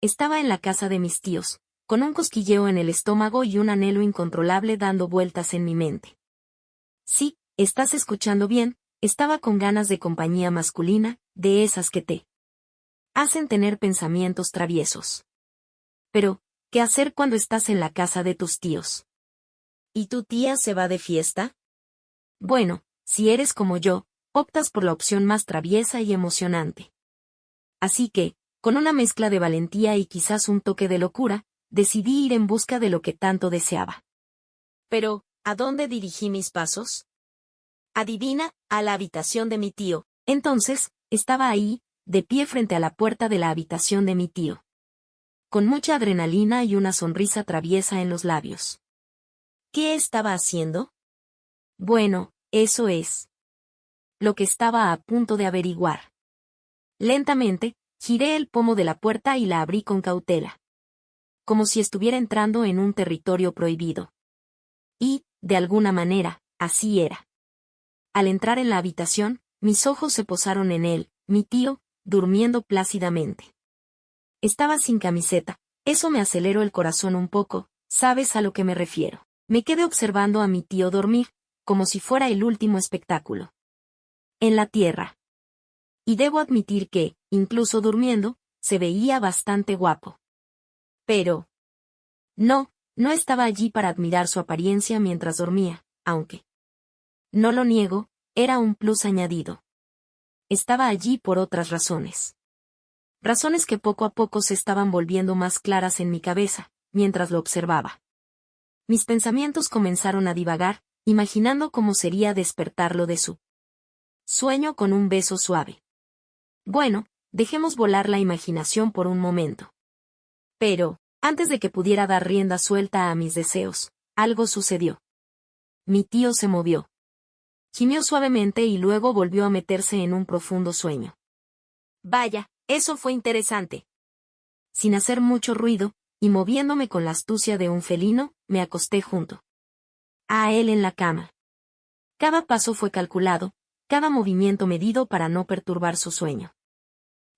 Estaba en la casa de mis tíos, con un cosquilleo en el estómago y un anhelo incontrolable dando vueltas en mi mente. Sí, estás escuchando bien, estaba con ganas de compañía masculina, de esas que te hacen tener pensamientos traviesos. Pero, ¿qué hacer cuando estás en la casa de tus tíos? ¿Y tu tía se va de fiesta? Bueno, si eres como yo, optas por la opción más traviesa y emocionante. Así que, con una mezcla de valentía y quizás un toque de locura, decidí ir en busca de lo que tanto deseaba. Pero, ¿a dónde dirigí mis pasos? Adivina, a la habitación de mi tío. Entonces, estaba ahí, de pie frente a la puerta de la habitación de mi tío. Con mucha adrenalina y una sonrisa traviesa en los labios. ¿Qué estaba haciendo? Bueno, eso es lo que estaba a punto de averiguar. Lentamente, giré el pomo de la puerta y la abrí con cautela. Como si estuviera entrando en un territorio prohibido. Y, de alguna manera, así era. Al entrar en la habitación, mis ojos se posaron en él, mi tío, durmiendo plácidamente. Estaba sin camiseta, eso me aceleró el corazón un poco, ¿sabes a lo que me refiero? Me quedé observando a mi tío dormir, como si fuera el último espectáculo. En la tierra. Y debo admitir que, incluso durmiendo, se veía bastante guapo. Pero no estaba allí para admirar su apariencia mientras dormía, aunque, no lo niego, era un plus añadido. Estaba allí por otras razones. Razones que poco a poco se estaban volviendo más claras en mi cabeza, mientras lo observaba. Mis pensamientos comenzaron a divagar, imaginando cómo sería despertarlo de su sueño con un beso suave. Bueno, dejemos volar la imaginación por un momento. Pero, antes de que pudiera dar rienda suelta a mis deseos, algo sucedió. Mi tío se movió. Gimió suavemente y luego volvió a meterse en un profundo sueño. Vaya, eso fue interesante. Sin hacer mucho ruido, y moviéndome con la astucia de un felino, me acosté junto a él en la cama. Cada paso fue calculado, cada movimiento medido para no perturbar su sueño.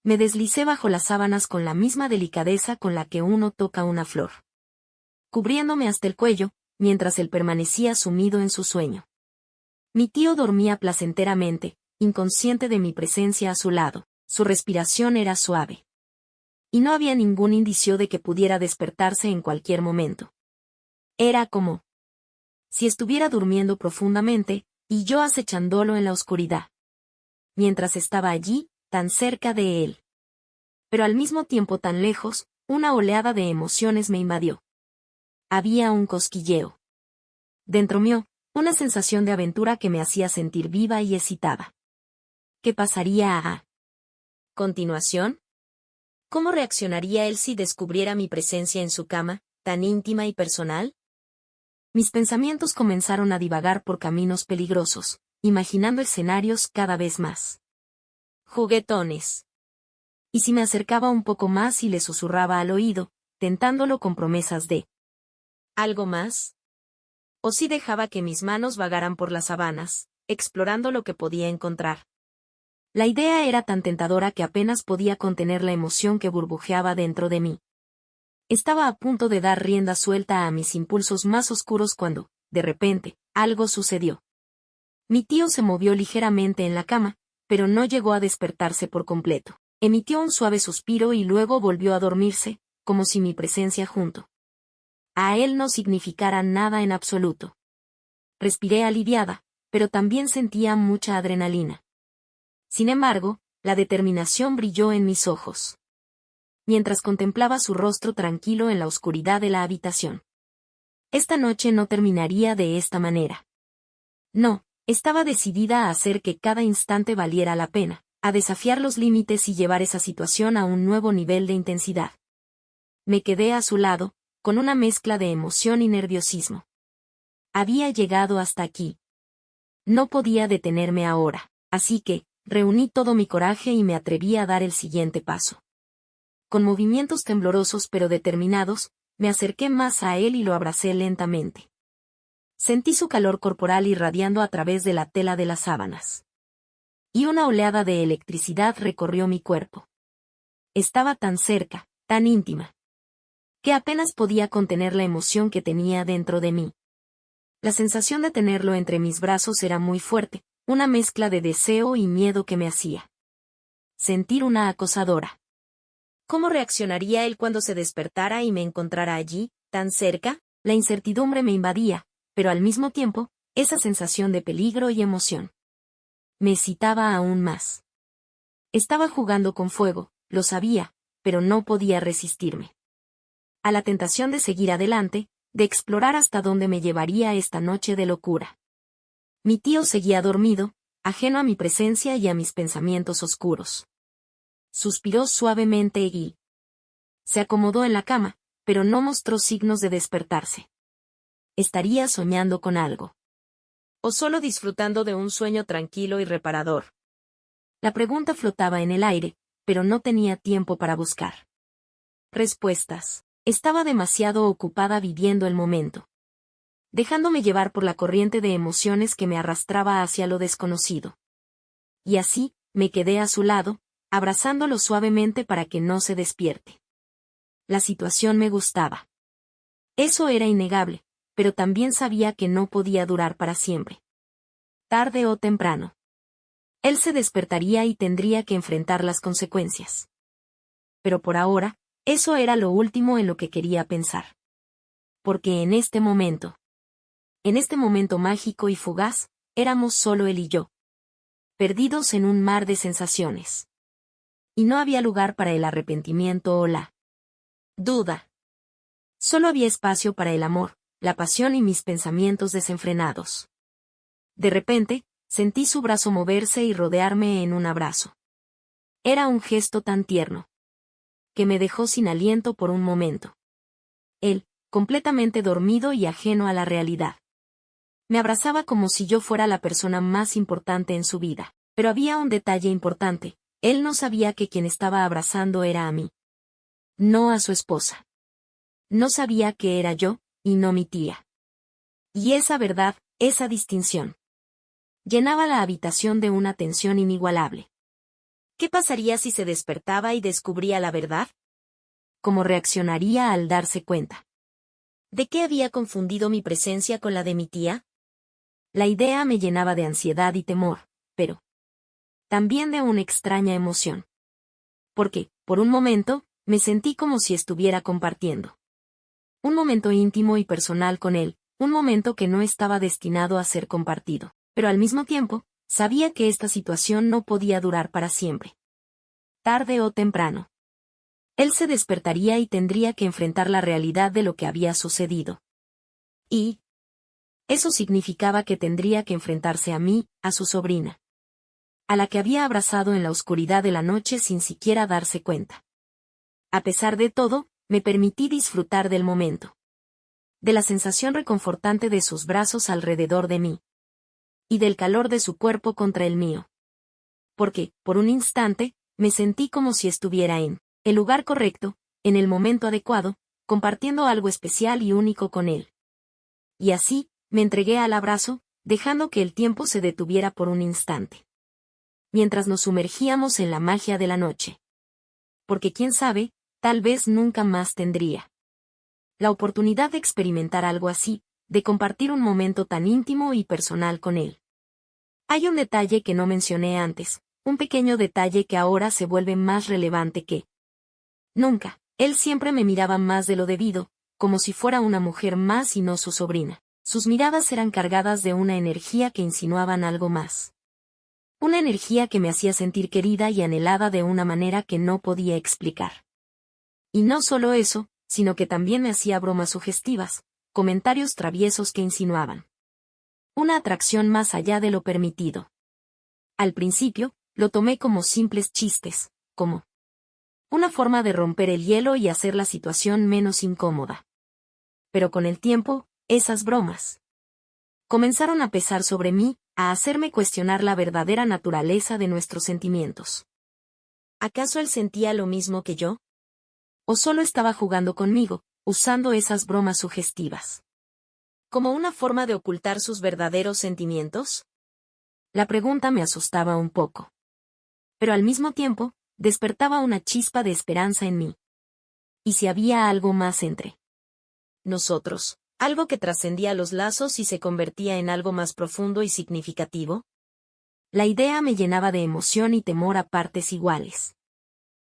Me deslicé bajo las sábanas con la misma delicadeza con la que uno toca una flor. Cubriéndome hasta el cuello, mientras él permanecía sumido en su sueño. Mi tío dormía placenteramente, inconsciente de mi presencia a su lado, su respiración era suave. Y no había ningún indicio de que pudiera despertarse en cualquier momento. Era como si estuviera durmiendo profundamente, y yo acechándolo en la oscuridad. Mientras estaba allí, tan cerca de él. Pero al mismo tiempo tan lejos, una oleada de emociones me invadió. Había un cosquilleo. Dentro mío, una sensación de aventura que me hacía sentir viva y excitada. ¿Qué pasaría a continuación? ¿Cómo reaccionaría él si descubriera mi presencia en su cama, tan íntima y personal? Mis pensamientos comenzaron a divagar por caminos peligrosos, imaginando escenarios cada vez más juguetones. Y si me acercaba un poco más y le susurraba al oído, tentándolo con promesas de ¿algo más? O si dejaba que mis manos vagaran por las sabanas, explorando lo que podía encontrar. La idea era tan tentadora que apenas podía contener la emoción que burbujeaba dentro de mí. Estaba a punto de dar rienda suelta a mis impulsos más oscuros cuando, de repente, algo sucedió. Mi tío se movió ligeramente en la cama, pero no llegó a despertarse por completo. Emitió un suave suspiro y luego volvió a dormirse, como si mi presencia junto a él no significara nada en absoluto. Respiré aliviada, pero también sentía mucha adrenalina. Sin embargo, la determinación brilló en mis ojos. Mientras contemplaba su rostro tranquilo en la oscuridad de la habitación. Esta noche no terminaría de esta manera. No, estaba decidida a hacer que cada instante valiera la pena, a desafiar los límites y llevar esa situación a un nuevo nivel de intensidad. Me quedé a su lado, con una mezcla de emoción y nerviosismo. Había llegado hasta aquí. No podía detenerme ahora, así que, reuní todo mi coraje y me atreví a dar el siguiente paso. Con movimientos temblorosos pero determinados, me acerqué más a él y lo abracé lentamente. Sentí su calor corporal irradiando a través de la tela de las sábanas. Y una oleada de electricidad recorrió mi cuerpo. Estaba tan cerca, tan íntima, que apenas podía contener la emoción que tenía dentro de mí. La sensación de tenerlo entre mis brazos era muy fuerte, una mezcla de deseo y miedo que me hacía sentir una acosadora. ¿Cómo reaccionaría él cuando se despertara y me encontrara allí, tan cerca? La incertidumbre me invadía, pero al mismo tiempo, esa sensación de peligro y emoción me excitaba aún más. Estaba jugando con fuego, lo sabía, pero no podía resistirme a la tentación de seguir adelante, de explorar hasta dónde me llevaría esta noche de locura. Mi tío seguía dormido, ajeno a mi presencia y a mis pensamientos oscuros. Suspiró suavemente y se acomodó en la cama, pero no mostró signos de despertarse. ¿Estaría soñando con algo? ¿O solo disfrutando de un sueño tranquilo y reparador? La pregunta flotaba en el aire, pero no tenía tiempo para buscar respuestas. Estaba demasiado ocupada viviendo el momento, dejándome llevar por la corriente de emociones que me arrastraba hacia lo desconocido. Y así, me quedé a su lado, abrazándolo suavemente para que no se despierte. La situación me gustaba. Eso era innegable, pero también sabía que no podía durar para siempre. Tarde o temprano, él se despertaría y tendría que enfrentar las consecuencias. Pero por ahora, eso era lo último en lo que quería pensar. Porque en este momento mágico y fugaz, éramos solo él y yo, perdidos en un mar de sensaciones. Y no había lugar para el arrepentimiento o la duda. Solo había espacio para el amor, la pasión y mis pensamientos desenfrenados. De repente, sentí su brazo moverse y rodearme en un abrazo. Era un gesto tan tierno que me dejó sin aliento por un momento. Él, completamente dormido y ajeno a la realidad, me abrazaba como si yo fuera la persona más importante en su vida. Pero había un detalle importante: él no sabía que quien estaba abrazando era a mí, no a su esposa. No sabía que era yo, y no mi tía. Y esa verdad, esa distinción, llenaba la habitación de una tensión inigualable. ¿Qué pasaría si se despertaba y descubría la verdad? ¿Cómo reaccionaría al darse cuenta de que había confundido mi presencia con la de mi tía? La idea me llenaba de ansiedad y temor, pero también de una extraña emoción. Porque, por un momento, me sentí como si estuviera compartiendo un momento íntimo y personal con él, un momento que no estaba destinado a ser compartido. Pero al mismo tiempo, sabía que esta situación no podía durar para siempre. Tarde o temprano, él se despertaría y tendría que enfrentar la realidad de lo que había sucedido. Y eso significaba que tendría que enfrentarse a mí, a su sobrina, a la que había abrazado en la oscuridad de la noche sin siquiera darse cuenta. A pesar de todo, me permití disfrutar del momento, de la sensación reconfortante de sus brazos alrededor de mí, y del calor de su cuerpo contra el mío. Porque, por un instante, me sentí como si estuviera en el lugar correcto, en el momento adecuado, compartiendo algo especial y único con él. Y así, me entregué al abrazo, dejando que el tiempo se detuviera por un instante, mientras nos sumergíamos en la magia de la noche. Porque quién sabe, tal vez nunca más tendría la oportunidad de experimentar algo así, de compartir un momento tan íntimo y personal con él. Hay un detalle que no mencioné antes, un pequeño detalle que ahora se vuelve más relevante que nunca. Él siempre me miraba más de lo debido, como si fuera una mujer más y no su sobrina. Sus miradas eran cargadas de una energía que insinuaban algo más. Una energía que me hacía sentir querida y anhelada de una manera que no podía explicar. Y no solo eso, sino que también me hacía bromas sugestivas, comentarios traviesos que insinuaban una atracción más allá de lo permitido. Al principio, lo tomé como simples chistes, como una forma de romper el hielo y hacer la situación menos incómoda. Pero con el tiempo, esas bromas comenzaron a pesar sobre mí, a hacerme cuestionar la verdadera naturaleza de nuestros sentimientos. ¿Acaso él sentía lo mismo que yo? ¿O solo estaba jugando conmigo, usando esas bromas sugestivas como una forma de ocultar sus verdaderos sentimientos? La pregunta me asustaba un poco. Pero al mismo tiempo, despertaba una chispa de esperanza en mí. ¿Y si había algo más entre nosotros? ¿Algo que trascendía los lazos y se convertía en algo más profundo y significativo? La idea me llenaba de emoción y temor a partes iguales.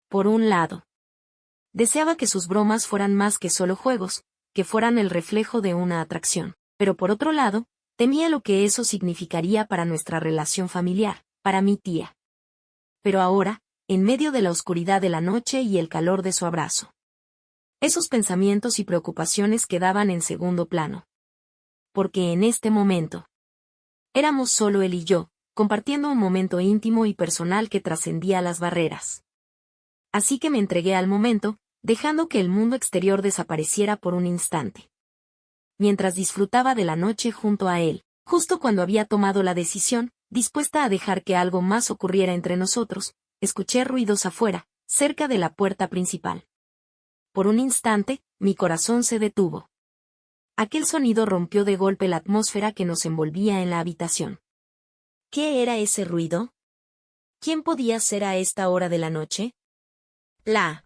Por un lado, deseaba que sus bromas fueran más que solo juegos, que fueran el reflejo de una atracción. Pero por otro lado, temía lo que eso significaría para nuestra relación familiar, para mi tía. Pero ahora, en medio de la oscuridad de la noche y el calor de su abrazo, esos pensamientos y preocupaciones quedaban en segundo plano. Porque en este momento, éramos solo él y yo, compartiendo un momento íntimo y personal que trascendía las barreras. Así que me entregué al momento, dejando que el mundo exterior desapareciera por un instante. Mientras disfrutaba de la noche junto a él, justo cuando había tomado la decisión, dispuesta a dejar que algo más ocurriera entre nosotros, escuché ruidos afuera, cerca de la puerta principal. Por un instante, mi corazón se detuvo. Aquel sonido rompió de golpe la atmósfera que nos envolvía en la habitación. ¿Qué era ese ruido? ¿Quién podía ser a esta hora de la noche? La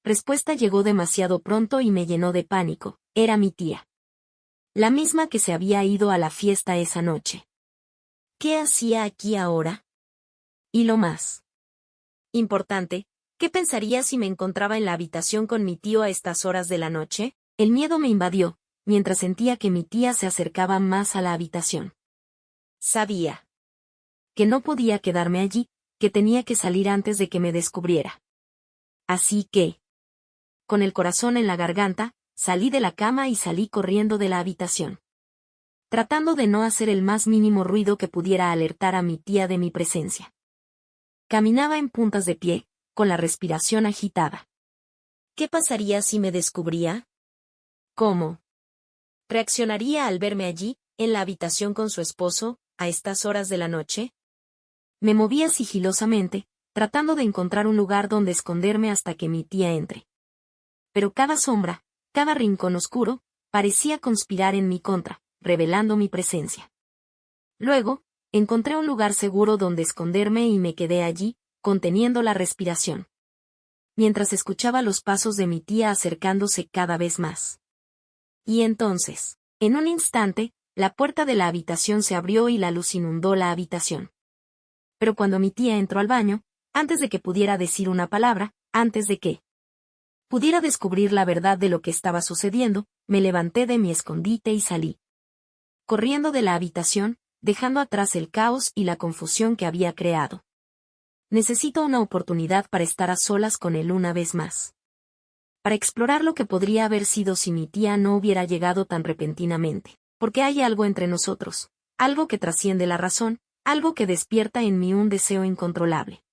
respuesta llegó demasiado pronto y me llenó de pánico. Era mi tía. La misma que se había ido a la fiesta esa noche. ¿Qué hacía aquí ahora? Y lo más importante, ¿qué pensaría si me encontraba en la habitación con mi tío a estas horas de la noche? El miedo me invadió, mientras sentía que mi tía se acercaba más a la habitación. Sabía que no podía quedarme allí, que tenía que salir antes de que me descubriera. Así que, con el corazón en la garganta, salí de la cama y salí corriendo de la habitación, tratando de no hacer el más mínimo ruido que pudiera alertar a mi tía de mi presencia. Caminaba en puntas de pie, con la respiración agitada. ¿Qué pasaría si me descubría? ¿Cómo reaccionaría al verme allí, en la habitación con su esposo, a estas horas de la noche? Me movía sigilosamente, tratando de encontrar un lugar donde esconderme hasta que mi tía entre. Pero cada sombra, cada rincón oscuro, parecía conspirar en mi contra, revelando mi presencia. Luego, encontré un lugar seguro donde esconderme y me quedé allí, conteniendo la respiración, mientras escuchaba los pasos de mi tía acercándose cada vez más. Y entonces, en un instante, la puerta de la habitación se abrió y la luz inundó la habitación. Pero cuando mi tía entró al baño, antes de que pudiera decir una palabra, antes de que pudiera descubrir la verdad de lo que estaba sucediendo, me levanté de mi escondite y salí, corriendo de la habitación, dejando atrás el caos y la confusión que había creado. Necesito una oportunidad para estar a solas con él una vez más. Para explorar lo que podría haber sido si mi tía no hubiera llegado tan repentinamente. Porque hay algo entre nosotros, algo que trasciende la razón, algo que despierta en mí un deseo incontrolable.